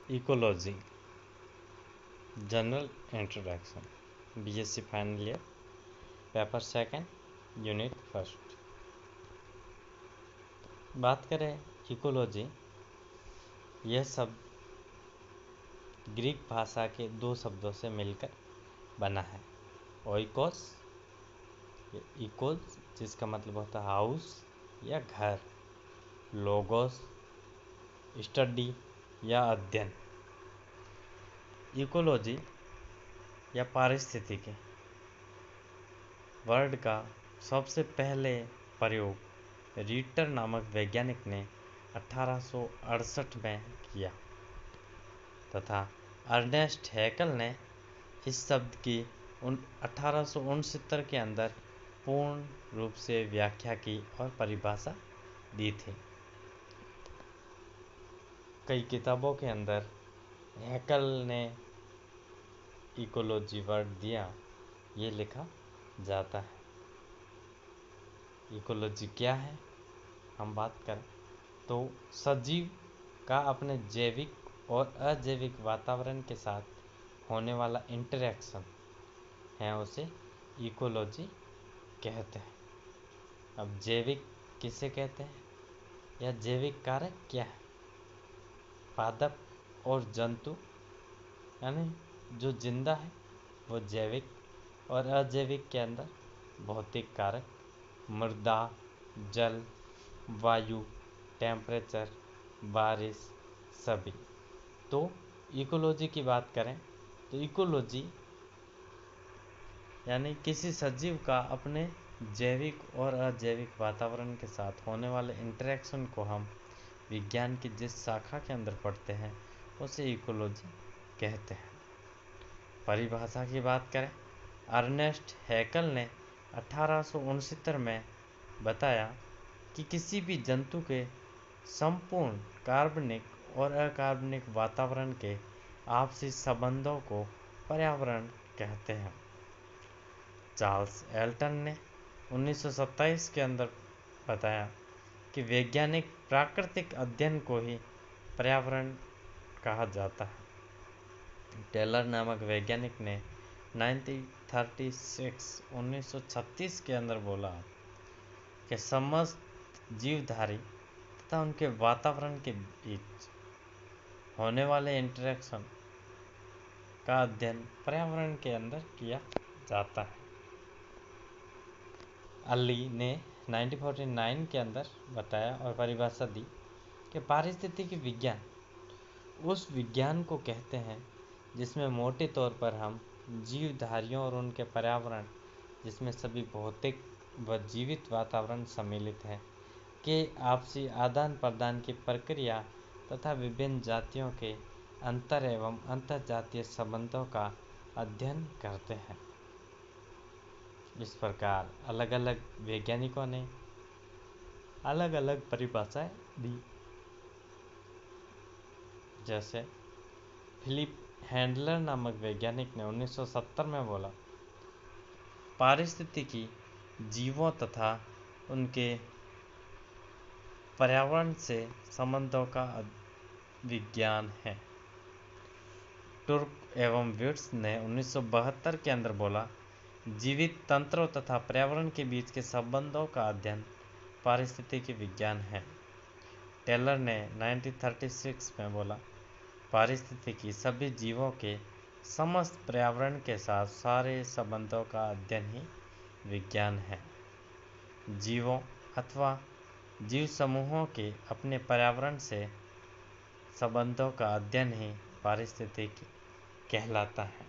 Ecology general introduction BSc final year paper second unit first. बात करें ecology, यह शब्द ग्रीक भाषा के दो शब्दों से मिलकर बना है। ओइकोस इकोस जिसका मतलब होता है हाउस या घर, लोगोस स्टडी या अध्ययन। इकोलॉजी या पारिस्थितिकी वर्ड का सबसे पहले प्रयोग रीटर नामक वैज्ञानिक ने 1868 में किया तथा अर्नेस्ट हैकल ने इस शब्द की 1869 के अंदर पूर्ण रूप से व्याख्या की और परिभाषा दी थी। कई किताबों के अंदर हैकल ने इकोलॉजी वर्ड दिया, ये लिखा जाता है। इकोलॉजी क्या है, हम बात करें तो सजीव का अपने जैविक और अजैविक वातावरण के साथ होने वाला इंटरेक्शन है, उसे इकोलॉजी कहते हैं। अब जैविक किसे कहते हैं या जैविक कारक क्या है? पादप और जंतु यानी जो जिंदा है वो जैविक, और अजैविक के अंदर भौतिक कारक मृदा, जल, वायु, टेम्परेचर, बारिश सभी। तो इकोलॉजी की बात करें तो इकोलॉजी यानी किसी सजीव का अपने जैविक और अजैविक वातावरण के साथ होने वाले इंटरेक्शन को हम विज्ञान की जिस शाखा के अंदर पढ़ते हैं उसे इकोलॉजी कहते हैं। परिभाषा की बात करें, अर्नेस्ट हैकल ने 1869 में बताया कि किसी भी जंतु के संपूर्ण कार्बनिक और अकार्बनिक वातावरण के आपसी संबंधों को पर्यावरण कहते हैं। चार्ल्स एल्टन ने 1927 के अंदर बताया कि वैज्ञानिक प्राकृतिक अध्ययन को ही पर्यावरण कहा जाता है। टेलर नामक वैज्ञानिक ने 1936 के अंदर बोला कि समस्त जीवधारी तथा उनके वातावरण के बीच होने वाले इंटरेक्शन का अध्ययन पर्यावरण के अंदर किया जाता है। अली ने 1949 के अंदर बताया और परिभाषा दी कि पारिस्थितिकी विज्ञान उस विज्ञान को कहते हैं जिसमें मोटे तौर पर हम जीवधारियों और उनके पर्यावरण, जिसमें सभी भौतिक व जीवित वातावरण सम्मिलित हैं, के आपसी आदान प्रदान की प्रक्रिया तथा विभिन्न जातियों के अंतर एवं अंतर्जातीय संबंधों का अध्ययन करते हैं। इस प्रकार अलग अलग वैज्ञानिकों ने अलग अलग परिभाषाएं दी। जैसे फिलिप हैंडलर नामक वैज्ञानिक ने 1970 में बोला, पारिस्थितिकी जीवों तथा उनके पर्यावरण से संबंधों का विज्ञान है। टुर्क एवं विट्स ने 1972 के अंदर बोला, जीवित तंत्रों तथा पर्यावरण के बीच के संबंधों का अध्ययन पारिस्थितिकी विज्ञान है। टेलर ने 1936 में बोला, पारिस्थितिकी सभी जीवों के समस्त पर्यावरण के साथ सारे संबंधों का अध्ययन ही विज्ञान है। जीवों अथवा जीव समूहों के अपने पर्यावरण से संबंधों का अध्ययन ही पारिस्थितिकी कहलाता है।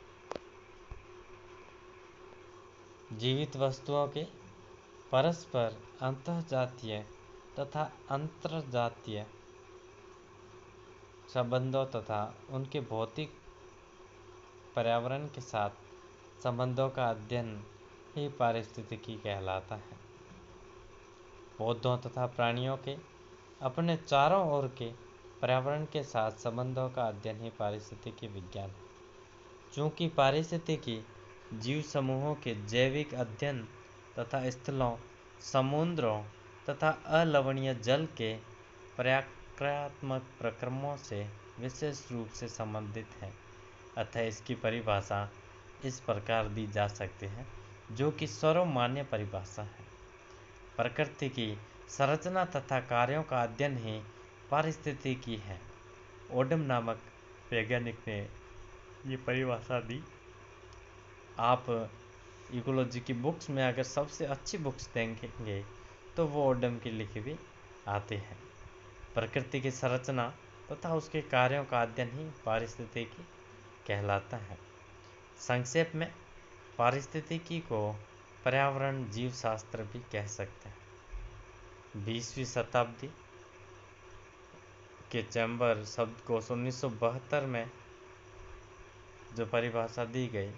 जीवित वस्तुओं के परस्पर अंतर्जातीय तथा अंतर्जातीय संबंधों तथा उनके भौतिक पर्यावरण के साथ संबंधों का अध्ययन ही पारिस्थितिकी कहलाता है। पौधों तथा प्राणियों के अपने चारों ओर के पर्यावरण के साथ संबंधों का अध्ययन ही पारिस्थितिकी विज्ञान है। चूँकि पारिस्थितिकी जीव समूहों के जैविक अध्ययन तथा स्थलों, समुद्रों तथा अलवणीय जल के पर्याक्रात्मक प्रक्रमों से विशेष रूप से संबंधित है। अतः इसकी परिभाषा इस प्रकार दी जा सकती है, जो कि सर्वमान्य परिभाषा है। प्रकृति की संरचना तथा कार्यों का अध्ययन ही पारिस्थितिकी है। ओडम नामक वैज्ञानिक ने ये परिभाषा दी। आप इकोलॉजी की बुक्स में अगर सबसे अच्छी बुक्स देखेंगे तो वो ओडम की लिखी भी आती है। प्रकृति की संरचना तथा उसके कार्यों का अध्ययन ही पारिस्थितिकी कहलाता है। संक्षेप में पारिस्थितिकी को पर्यावरण जीव शास्त्र भी कह सकते हैं। 20वीं शताब्दी के चैम्बर शब्दकोश 1972 में जो परिभाषा दी गई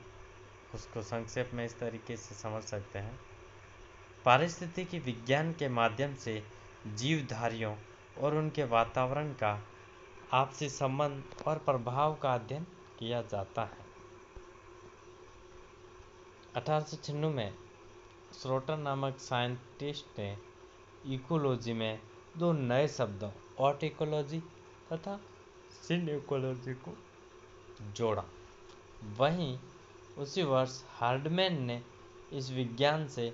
उसको संक्षेप में इस तरीके से समझ सकते हैं। पारिस्थितिकी विज्ञान के माध्यम से जीवधारियों और उनके वातावरण का आपसी संबंध और प्रभाव का अध्ययन किया जाता है। 1896 में श्रोटर नामक साइंटिस्ट ने इकोलॉजी में दो नए शब्दों ऑर्टिकोलॉजी तथा सिनेकोलॉजी को जोड़ा। वहीं उसी वर्ष हार्डमैन ने इस विज्ञान से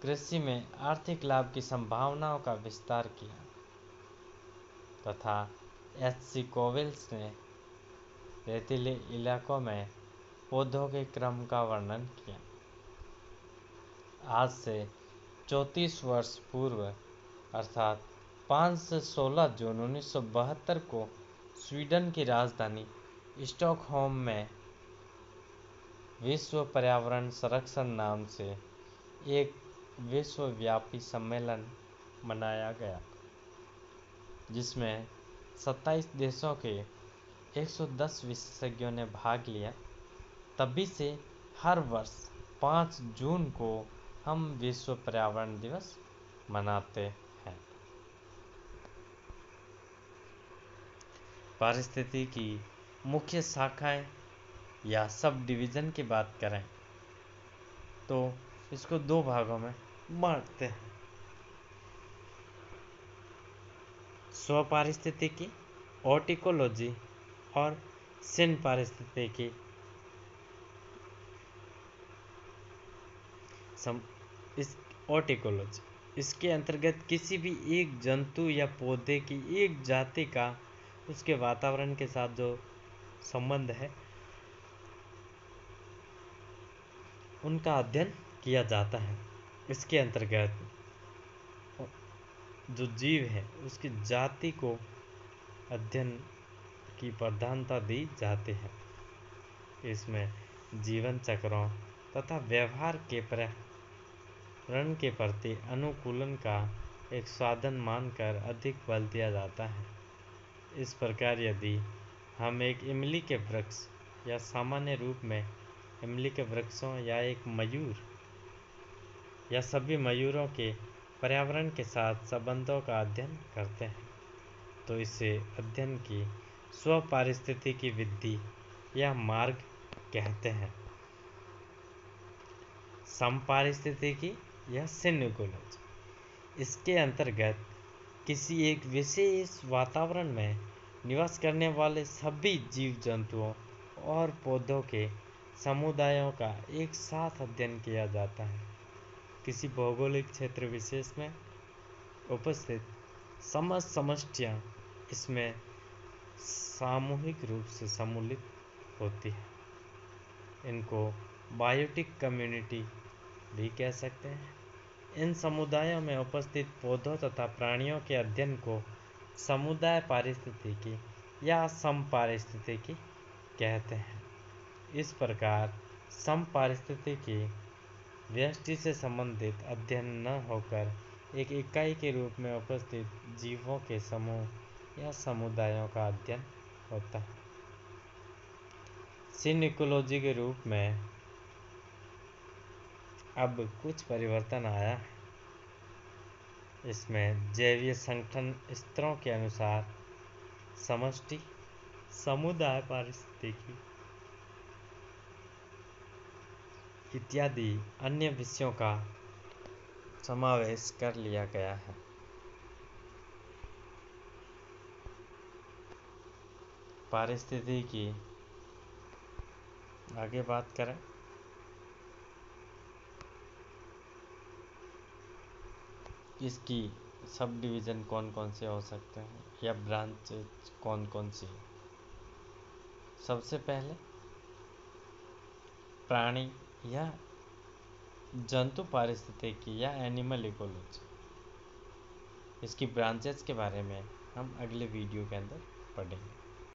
कृषि में आर्थिक लाभ की संभावनाओं का विस्तार किया तथा एच.सी. कोवेल्स ने रेतीले इलाकों में पौधों के क्रम का वर्णन किया। आज से 34 वर्ष पूर्व अर्थात 5 से 16 जून 1972 को स्वीडन की राजधानी स्टॉकहोम में विश्व पर्यावरण संरक्षण नाम से एक विश्वव्यापी सम्मेलन मनाया गया, जिसमें 27 देशों के 110 विशेषज्ञों ने भाग लिया। तभी से हर वर्ष 5 जून को हम विश्व पर्यावरण दिवस मनाते हैं। पारिस्थितिकी की मुख्य शाखाएं या सब डिवीज़न की बात करें तो इसको दो भागों में बांटते हैं। स्वपारिस्थितिकी ऑर्टिकोलॉजी और सिन पारिस्थितिकी। इस ऑर्टिकोलॉजी इसके अंतर्गत किसी भी एक जंतु या पौधे की एक जाति का उसके वातावरण के साथ जो संबंध है उनका अध्ययन किया जाता है। इसके अंतर्गत जो जीव है उसकी जाति को अध्ययन की प्रधानता दी जाती है। इसमें जीवन चक्रों तथा व्यवहार के पर्यावरण के प्रति अनुकूलन का एक साधन मानकर अधिक बल दिया जाता है। इस प्रकार यदि हम एक इमली के वृक्ष या सामान्य रूप में इमली के वृक्षों या एक मयूर या सभी मयूरों के पर्यावरण के साथ संबंधों का अध्ययन करते हैं तो इसे अध्ययन की स्वपारिस्थितिकी विधि या मार्ग कहते हैं। समपारिस्थितिकी या सिनेकोलॉजी इसके अंतर्गत किसी एक विशेष वातावरण में निवास करने वाले सभी जीव जंतुओं और पौधों के समुदायों का एक साथ अध्ययन किया जाता है। किसी भौगोलिक क्षेत्र विशेष में उपस्थित समस्त समष्टियाँ इसमें सामूहिक रूप से सम्मिलित होती है। इनको बायोटिक कम्युनिटी भी कह सकते हैं। इन समुदायों में उपस्थित पौधों तथा प्राणियों के अध्ययन को समुदाय पारिस्थितिकी या समपारिस्थितिकी कहते हैं। इस प्रकार समपारिस्थितिकी व्यष्टि से संबंधित अध्ययन न होकर एक इकाई के रूप में उपस्थित जीवों के समूह या समुदायों का अध्ययन होता है। सिनेकोलॉजी के रूप में अब कुछ परिवर्तन आया है। इसमें जैवीय संगठन स्तरों के अनुसार समष्टि, समुदाय पारिस्थितिकी इत्यादि अन्य विषयों का समावेश कर लिया गया है। पारिस्थितिकी की आगे बात करें, इसकी सब डिवीज़न कौन कौन से हो सकते हैं या ब्रांचेज कौन कौन सी। सबसे पहले प्राणी या जंतु पारिस्थितिकी या एनिमल इकोलॉजी, इसकी ब्रांचेस के बारे में हम अगले वीडियो के अंदर पढ़ेंगे।